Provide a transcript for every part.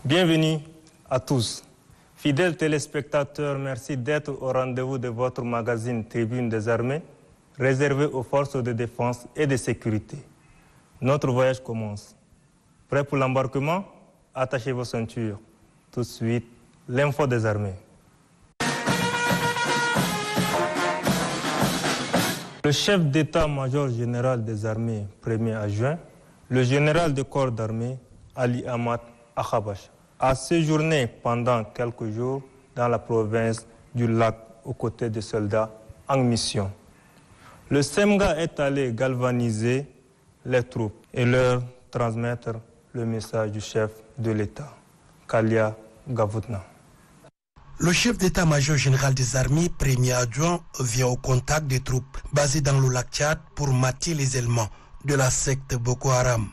Bienvenue à tous. Fidèles téléspectateurs, merci d'être au rendez-vous de votre magazine Tribune des Armées, réservé aux forces de défense et de sécurité. Notre voyage commence. Prêt pour l'embarquement? Attachez vos ceintures. Tout de suite, l'info des armées. Le chef d'état-major général des armées, 1er adjoint, le général de corps d'armée, Ali Ahmad Akhabash, a séjourné pendant quelques jours dans la province du Lac aux côtés des soldats en mission. Le SEMGA est allé galvaniser les troupes et leur transmettre le message du chef de l'État, Kalia Gavoutna. Le chef d'état-major général des armées, 1er adjoint, vient au contact des troupes basées dans le lac Tchad pour mater les éléments de la secte Boko Haram.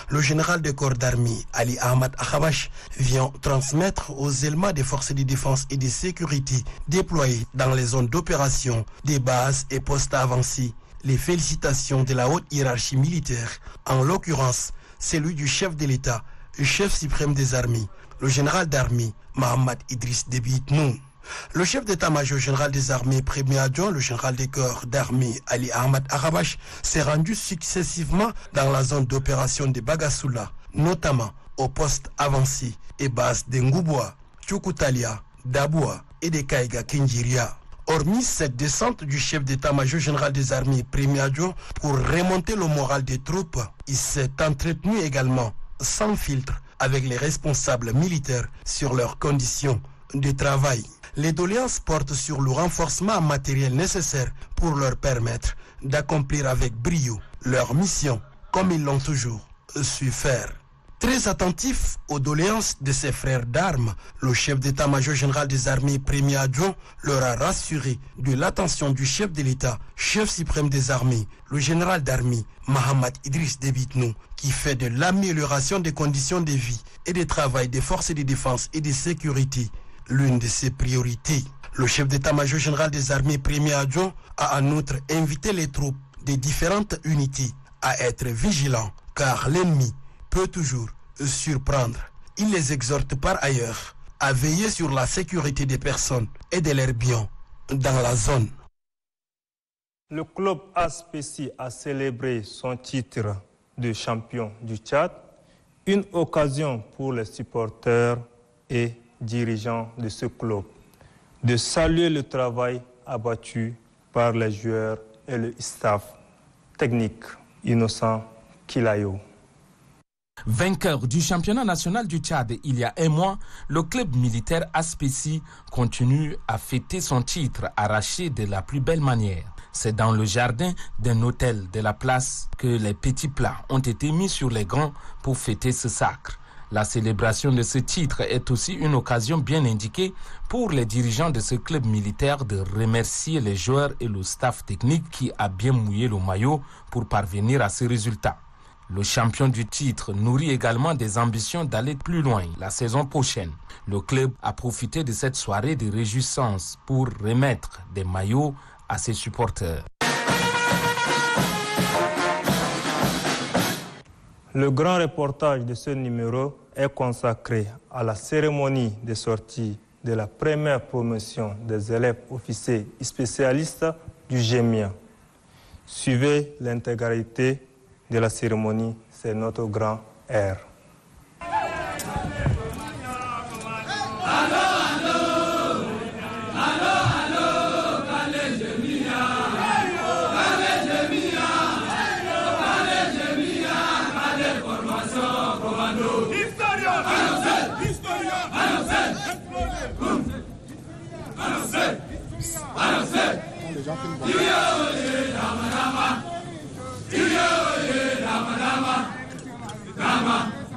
Le général de corps d'armée, Ali Ahmad Akhabash, vient transmettre aux éléments des forces de défense et de sécurité déployés dans les zones d'opération, des bases et postes avancés les félicitations de la haute hiérarchie militaire, en l'occurrence celui du chef de l'État, le chef suprême des armées, le général d'armée, Mohamed Idriss Déby Itnou. Le chef d'état-major général des armées, 1er adjoint, le général des corps d'armée, Ali Ahmad Akhabash, s'est rendu successivement dans la zone d'opération de Bagassoula, notamment aux postes avancés et bases de Ngouboua, Tchoukoutalia, Daboua et de Kaïga Kinjiria. Hormis cette descente du chef d'état-major général des armées, 1er adjoint, pour remonter le moral des troupes, il s'est entretenu également, sans filtre, avec les responsables militaires sur leurs conditions de travail. Les doléances portent sur le renforcement matériel nécessaire pour leur permettre d'accomplir avec brio leur mission, comme ils l'ont toujours su faire. Très attentif aux doléances de ses frères d'armes, le chef d'état-major général des armées, 1er adjoint, leur a rassuré de l'attention du chef de l'État, chef suprême des armées, le général d'armée, Mohamed Idriss Déby Itnou, qui fait de l'amélioration des conditions de vie et de travail des forces de défense et de sécurité l'une de ses priorités. Le chef d'état-major général des armées, 1er adjoint, a en outre invité les troupes des différentes unités à être vigilants, car l'ennemi peut toujours surprendre. Il les exhorte par ailleurs à veiller sur la sécurité des personnes et de leurs biens dans la zone. Le club ASPECI a célébré son titre de champion du Tchad, une occasion pour les supporters et dirigeants de ce club de saluer le travail abattu par les joueurs et le staff technique. Innocent Kilayo. Vainqueur du championnat national du Tchad il y a un mois, le club militaire ASPECI continue à fêter son titre arraché de la plus belle manière. C'est dans le jardin d'un hôtel de la place que les petits plats ont été mis sur les grands pour fêter ce sacre. La célébration de ce titre est aussi une occasion bien indiquée pour les dirigeants de ce club militaire de remercier les joueurs et le staff technique qui a bien mouillé le maillot pour parvenir à ce résultat. Le champion du titre nourrit également des ambitions d'aller plus loin la saison prochaine. Le club a profité de cette soirée de réjouissance pour remettre des maillots à ses supporters. Le grand reportage de ce numéro est consacré à la cérémonie de sortie de la première promotion des élèves officiers spécialistes du GEMIA. Suivez l'intégralité de la cérémonie, c'est notre grand R. Dama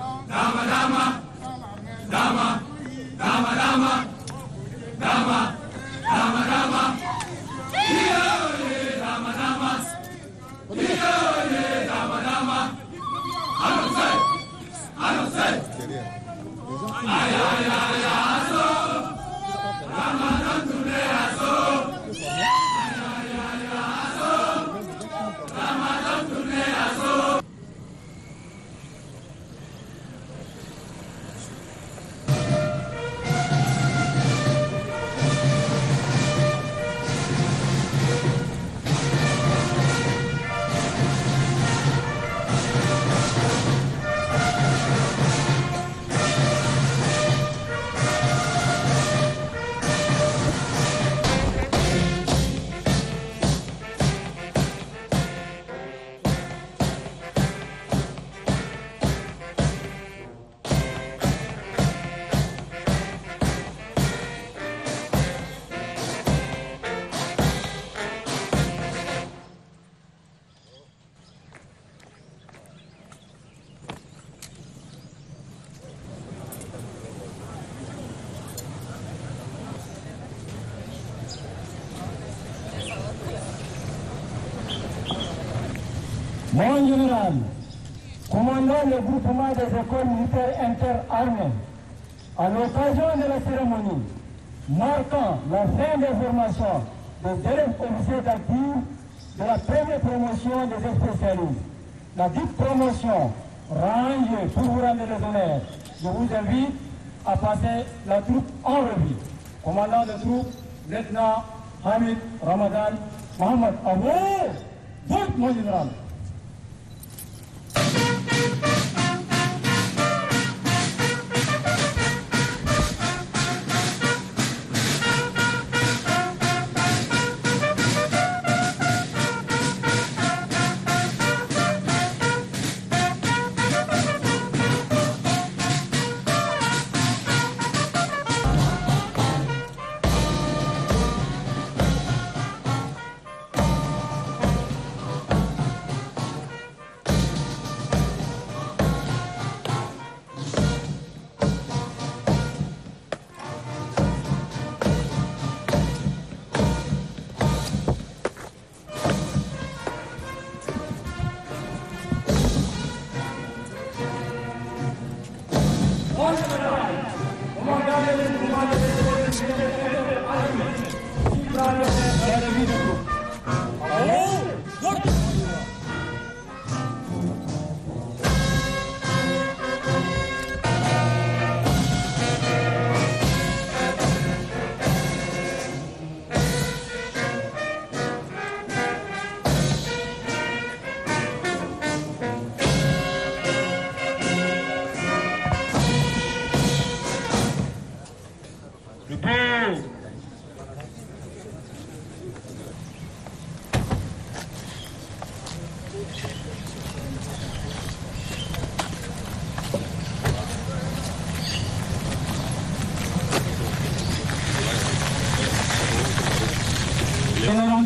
Mon général, commandant le groupement des écoles militaires interarmées, à l'occasion de la cérémonie marquant la fin des formations des élèves officiers d'actifs de la première promotion des spécialistes. La dite promotion rangée pour vous rendre les honneurs. Je vous invite à passer la troupe en revue. Commandant de troupe, lieutenant Hamid Ramadan Mohamed Abou, vote mon général.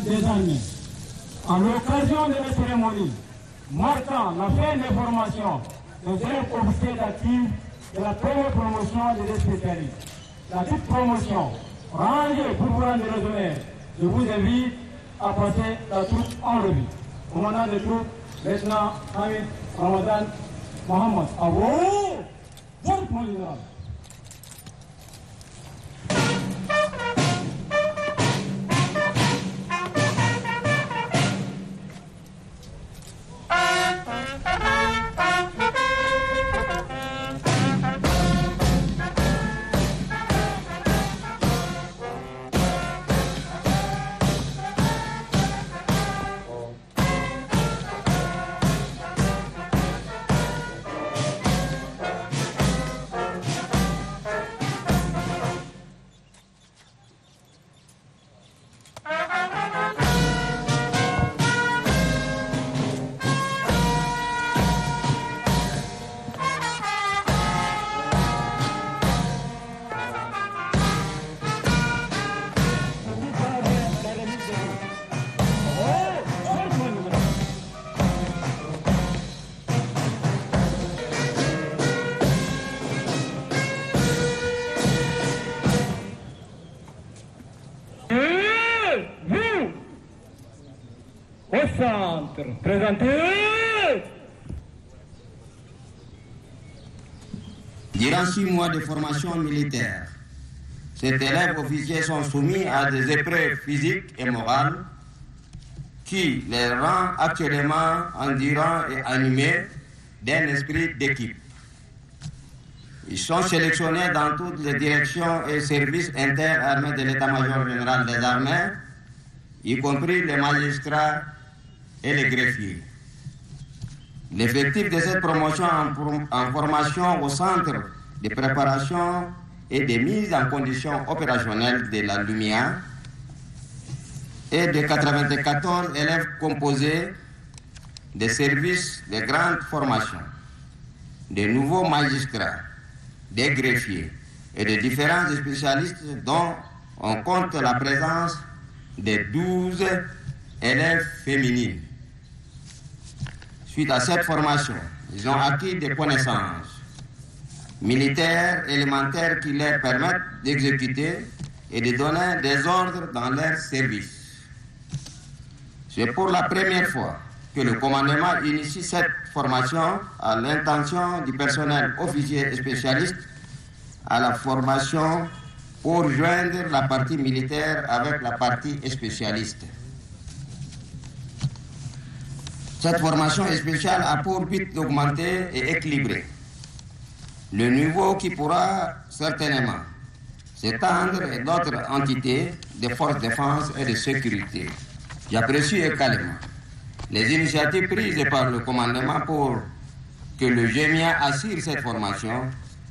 Des armées. À l'occasion de la cérémonie marquant la fin des formations des élèves officiers d'actifs de la première promotion des spécialistes. La dite promotion rangée pour vous rendre les honneurs. Je vous invite à passer la troupe en revue. Commandant de troupe, lieutenant Hamid Ramadan Mohamed Abou, vote mon général. Centre, présentez. Durant 6 mois de formation militaire, ces élèves officiers sont soumis à des épreuves physiques et morales qui les rend actuellement endurants et animés d'un esprit d'équipe. Ils sont sélectionnés dans toutes les directions et services interarmés de l'état-major général des armées, y compris les magistrats et les greffiers. L'effectif de cette promotion en formation au centre de préparation et de mise en condition opérationnelle de la Lumia est de 94 élèves composés des services de grande formation, de nouveaux magistrats, des greffiers et de différents spécialistes dont on compte la présence de 12 élèves féminines. Suite à cette formation, ils ont acquis des connaissances militaires élémentaires qui leur permettent d'exécuter et de donner des ordres dans leur service. C'est pour la première fois que le commandement initie cette formation à l'intention du personnel officier et spécialiste à la formation pour joindre la partie militaire avec la partie spécialiste. Cette formation spéciale a pour but d'augmenter et équilibrer le niveau qui pourra certainement s'étendre à d'autres entités des forces de défense et de sécurité. J'apprécie également les initiatives prises par le commandement pour que le GEMIA assure cette formation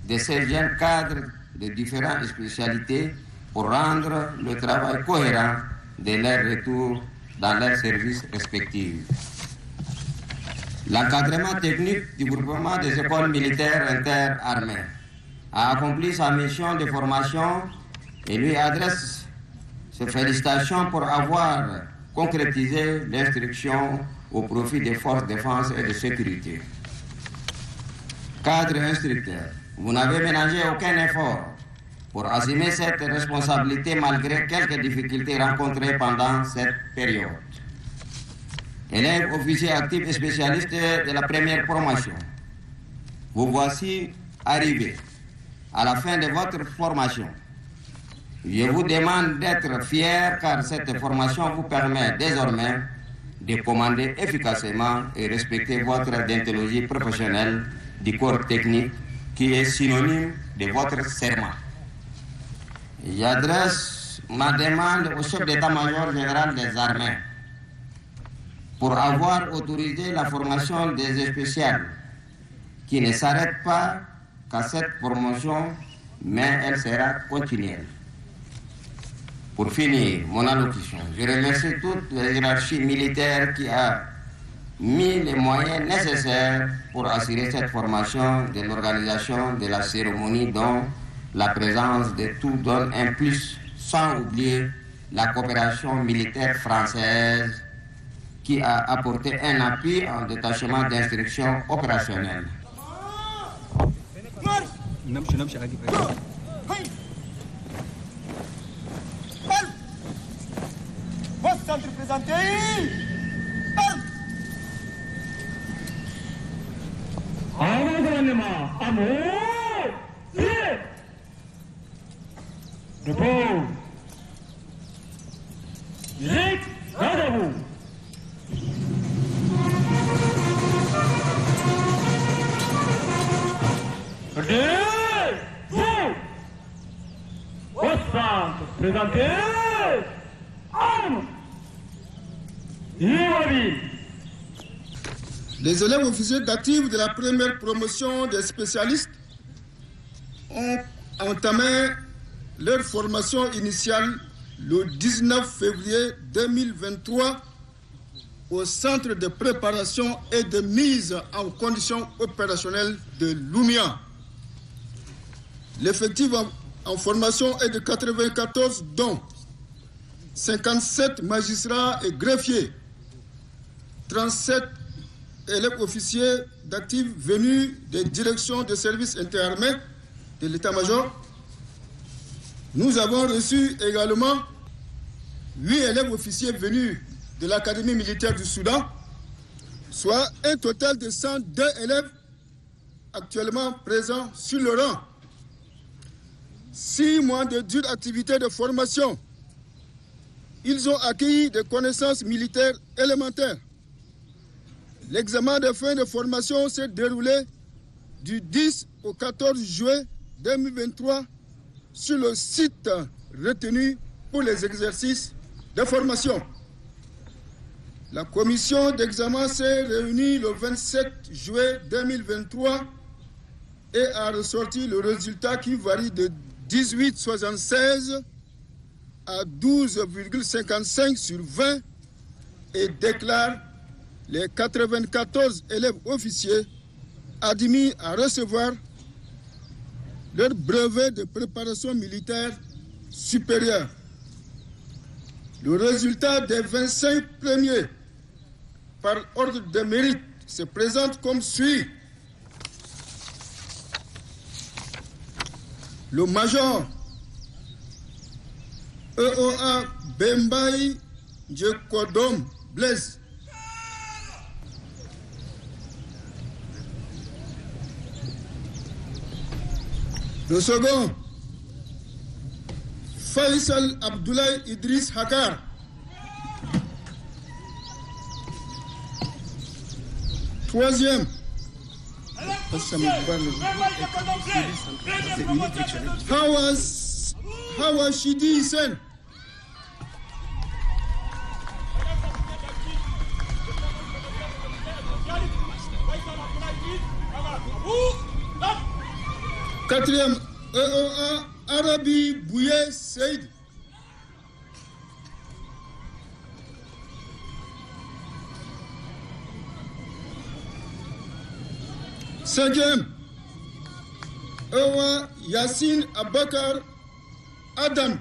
de ces jeunes cadres de différentes spécialités pour rendre le travail cohérent de leur retour dans leurs services respectifs. L'encadrement technique du groupement des écoles militaires interarmées a accompli sa mission de formation et lui adresse ses félicitations pour avoir concrétisé l'instruction au profit des forces de défense et de sécurité. Cadre instructeur, vous n'avez ménagé aucun effort pour assumer cette responsabilité malgré quelques difficultés rencontrées pendant cette période. Élèves, officiers actifs et spécialistes de la première promotion, vous voici arrivés à la fin de votre formation. Je vous demande d'être fiers car cette formation vous permet désormais de commander efficacement et respecter votre déontologie professionnelle du corps technique qui est synonyme de votre serment. J'adresse ma demande au chef d'état-major général des armées pour avoir autorisé la formation des spéciales qui ne s'arrête pas qu'à cette promotion, mais elle sera continuelle. Pour finir mon allocution, je remercie toute la hiérarchie militaire qui a mis les moyens nécessaires pour assurer cette formation de l'organisation de la cérémonie dont la présence de tous donne un plus, sans oublier la coopération militaire française qui a apporté un appui en détachement d'instruction opérationnelle. Les élèves officiers d'actifs de la première promotion des spécialistes ont entamé leur formation initiale le 19 février 2023 au centre de préparation et de mise en condition opérationnelle de Lumia. L'effectif en formation est de 94 dont 57 magistrats et greffiers, 37 élèves officiers d'actifs venus des directions de services interarmés de l'état-major. Nous avons reçu également 8 élèves officiers venus de l'Académie militaire du Soudan, soit un total de 102 élèves actuellement présents sur le rang. 6 mois de dure activité de formation. Ils ont acquis des connaissances militaires élémentaires. L'examen de fin de formation s'est déroulé du 10 au 14 juillet 2023 sur le site retenu pour les exercices de formation. La commission d'examen s'est réunie le 27 juillet 2023 et a ressorti le résultat qui varie de 18,76 à 12,55 sur 20 et déclare les 94 élèves officiers admis à recevoir leur brevet de préparation militaire supérieure. Le résultat des 25 premiers par ordre de mérite se présente comme suit. Le major EOA Bembaï Djekodom Blaise Le second, Faisal Abdoulaye Idriss Hakar. Troisième, Hawa Shidi Sen. Quatrième, EOA Arabi Bouye Seyd. Cinquième, EOA Yassine Abakar Adam.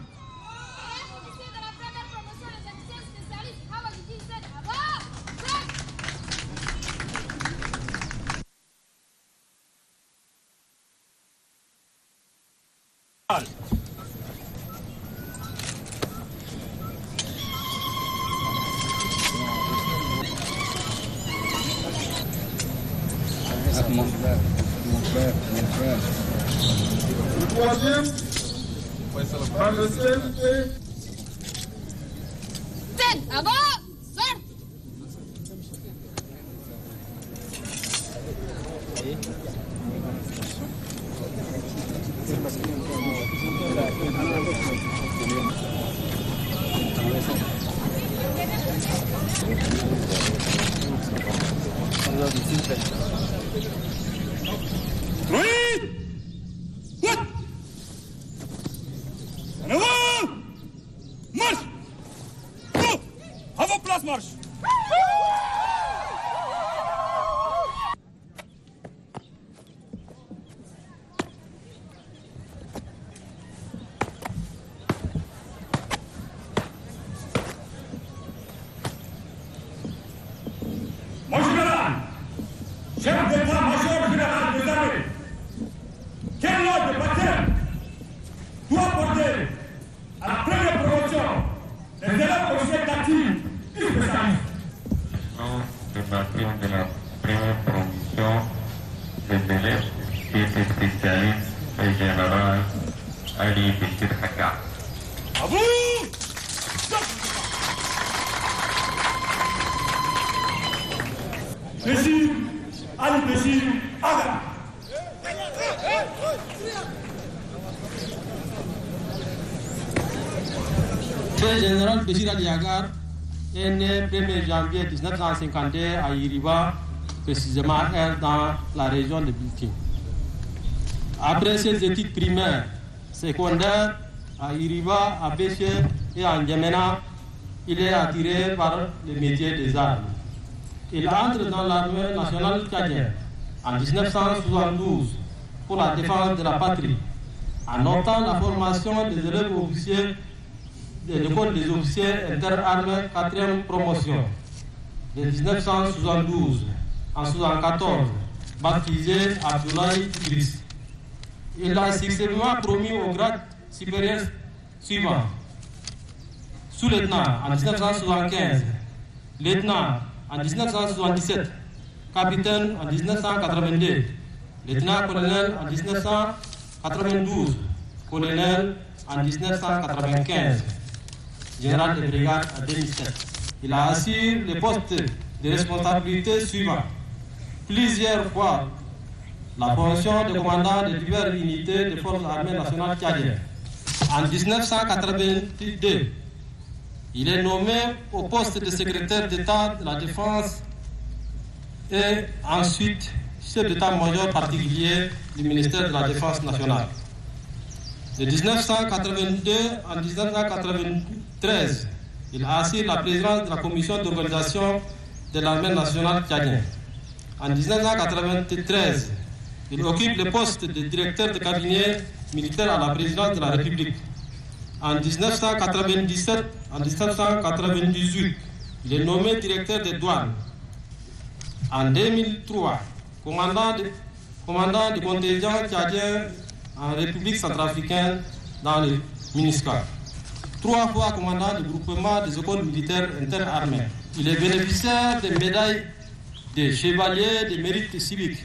Le troisième, par le CNT. Chef d'état-major général des armées, quel ordre de bataille doit porter à la première promotion des élèves officiers d'actifs et spécialistes? De partir de la première promotion des élèves et spécialistes et général Ali Béchir Hakar. À vous! Béchir Ali Béchir Hakar. Le général Béchir Ali Hakar est né le 1er janvier 1952 à Iriba, précisément dans la région de Bilti. Après ses études primaires, secondaires à Iriba, à Béché et à N'Djamena, il est attiré par le métier des armes. Il entre dans l'armée nationale tchadienne en 1972 pour la défense de la patrie, en obtenant la formation des élèves officiers de l'école des officiers interarmés 4e promotion de 1972 en 1974, baptisé Abdoulaye Idriss. Il a successivement promu au grade supérieur suivant: sous-lieutenant en 1975, lieutenant en 1977, capitaine en 1982, lieutenant-colonel en 1992, colonel en 1995, général de brigade en 2007. Il a assuré les postes de responsabilité suivants: plusieurs fois la fonction de commandant de diverses unités des forces armées nationales tchadiennes. En 1982, il est nommé au poste de secrétaire d'État de la Défense et ensuite chef d'état-major particulier du ministère de la Défense nationale. De 1982 à 1993, il a assuré la présidence de la commission d'organisation de l'armée nationale tchadienne. En 1993, il occupe le poste de directeur de cabinet militaire à la présidence de la République. En 1997, en 1998, il est nommé directeur des douanes. En 2003, commandant du contingent tchadien en République centrafricaine dans le MINUSCA. 3 fois commandant du groupement des écoles militaires interarmées. Il est bénéficiaire des médailles de chevalier de mérite civique,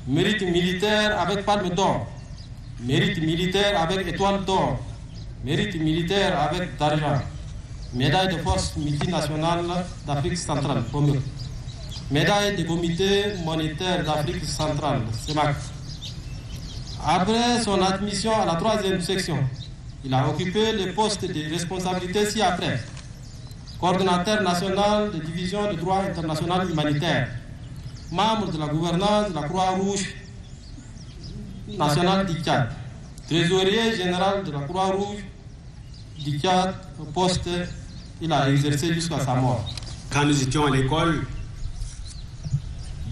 mérite militaire avec palme d'or, mérite militaire avec étoile d'or, mérite militaire avec d'argent, médaille de force multinationale d'Afrique centrale, médaille du comité monétaire d'Afrique centrale, CEMAC. Après son admission à la 3e section, il a occupé le poste de responsabilité ci-après. Coordonnateur national de division de droit international humanitaire, membre de la gouvernance de la Croix-Rouge nationale du Tchad, trésorier général de la Croix-Rouge du Tchad, au poste qu'il a exercé jusqu'à sa mort. Quand nous étions à l'école,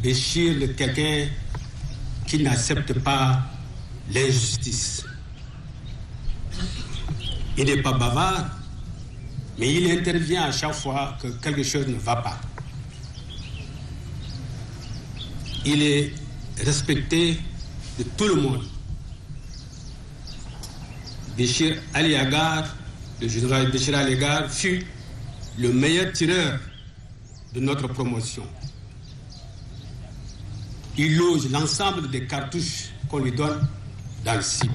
Béchir est quelqu'un qui n'accepte pas l'injustice. Il n'est pas bavard, mais il intervient à chaque fois que quelque chose ne va pas. Il est respecté de tout le monde. Béchir Ali Agar, le général Béchir Ali Agar, fut le meilleur tireur de notre promotion. Il loge l'ensemble des cartouches qu'on lui donne dans le cible.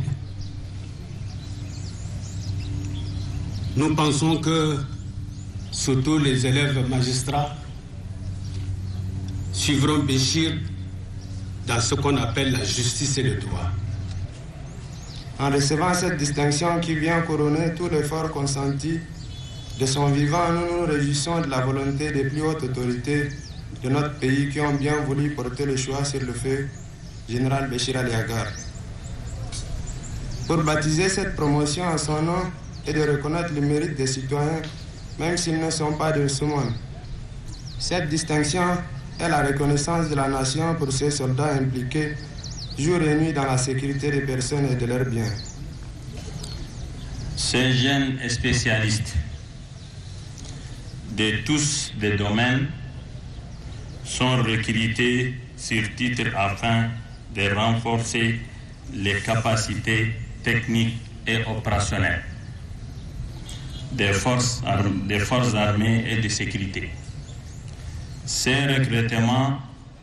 Nous pensons que, surtout les élèves magistrats, suivront Béchir dans ce qu'on appelle la justice et le droit. En recevant cette distinction qui vient couronner tout l'effort consenti de son vivant, nous nous réjouissons de la volonté des plus hautes autorités de notre pays qui ont bien voulu porter le choix sur le feu général Béchir Ali Agar. Pour baptiser cette promotion en son nom et de reconnaître le mérite des citoyens, même s'ils ne sont pas de ce monde. Cette distinction est la reconnaissance de la nation pour ses soldats impliqués jour et nuit dans la sécurité des personnes et de leurs biens. Ces jeunes spécialistes de tous les domaines sont recrutés sur titre afin de renforcer les capacités techniques et opérationnelles des forces armées et de sécurité. Ces recrutements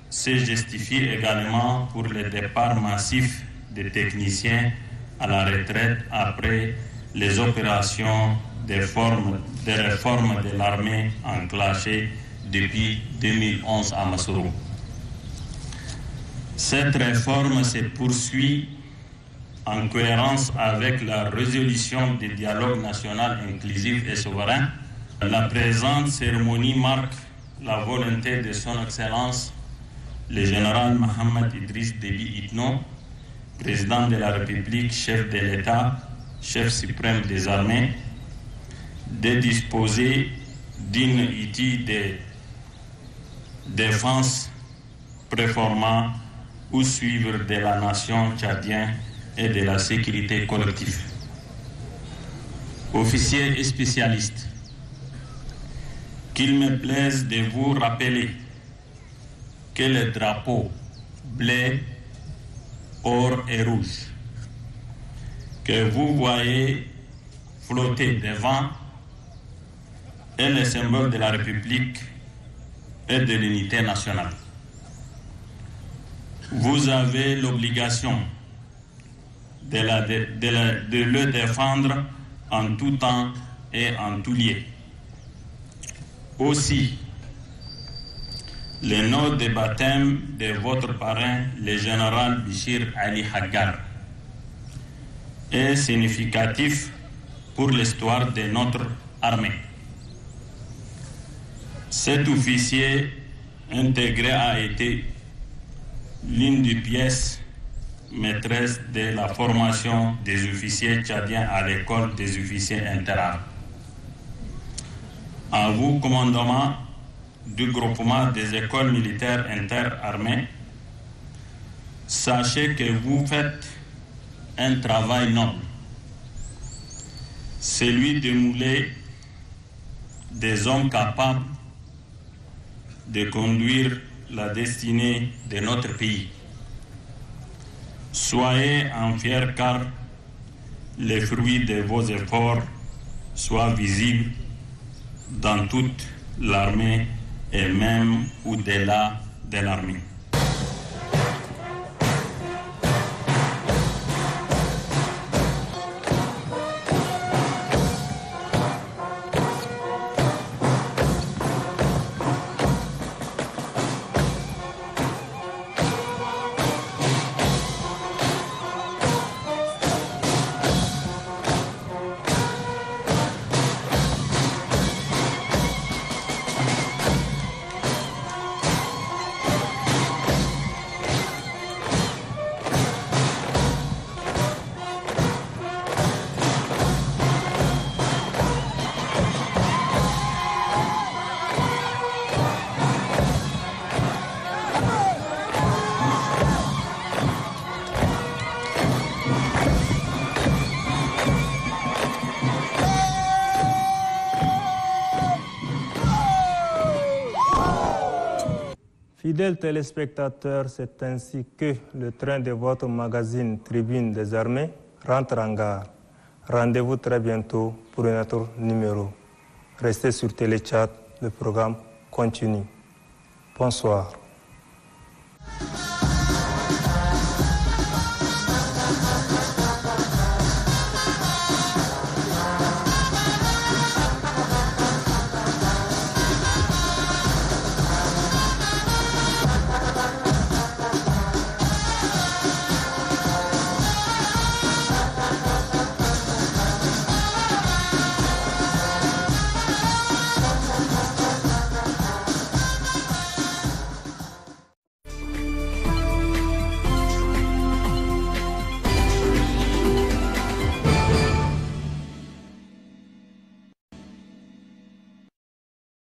se justifient également pour le départ massif des techniciens à la retraite après les opérations de réforme de l'armée enclenchées depuis 2011 à Massourou. Cette réforme se poursuit en cohérence avec la résolution du dialogue national inclusif et souverain. La présente cérémonie marque la volonté de son Excellence, le général Mohamed Idriss Déby Itno, président de la République, chef de l'État, chef suprême des armées, de disposer d'une outil de défense performant ou suivre de la nation tchadienne et de la sécurité collective. Officiers et spécialistes, qu'il me plaise de vous rappeler que le drapeau bleu, or et rouge que vous voyez flotter devant est le symbole de la République et de l'unité nationale. Vous avez l'obligation de le défendre en tout temps et en tout lieu. Aussi, le nom de baptême de votre parrain, le général Béchir Ali Agar, est significatif pour l'histoire de notre armée. Cet officier intégré a été l'une des pièces maîtresses de la formation des officiers tchadiens à l'école des officiers interarmes. À vous, commandement du groupement des écoles militaires interarmées, sachez que vous faites un travail noble, celui de mouler des hommes capables de conduire la destinée de notre pays. Soyez en fiers car les fruits de vos efforts soient visibles dans toute l'armée et même au-delà de l'armée. Fidèles téléspectateurs, c'est ainsi que le train de votre magazine Tribune des Armées rentre en gare. Rendez-vous très bientôt pour un autre numéro. Restez sur Téléchat, le programme continue. Bonsoir.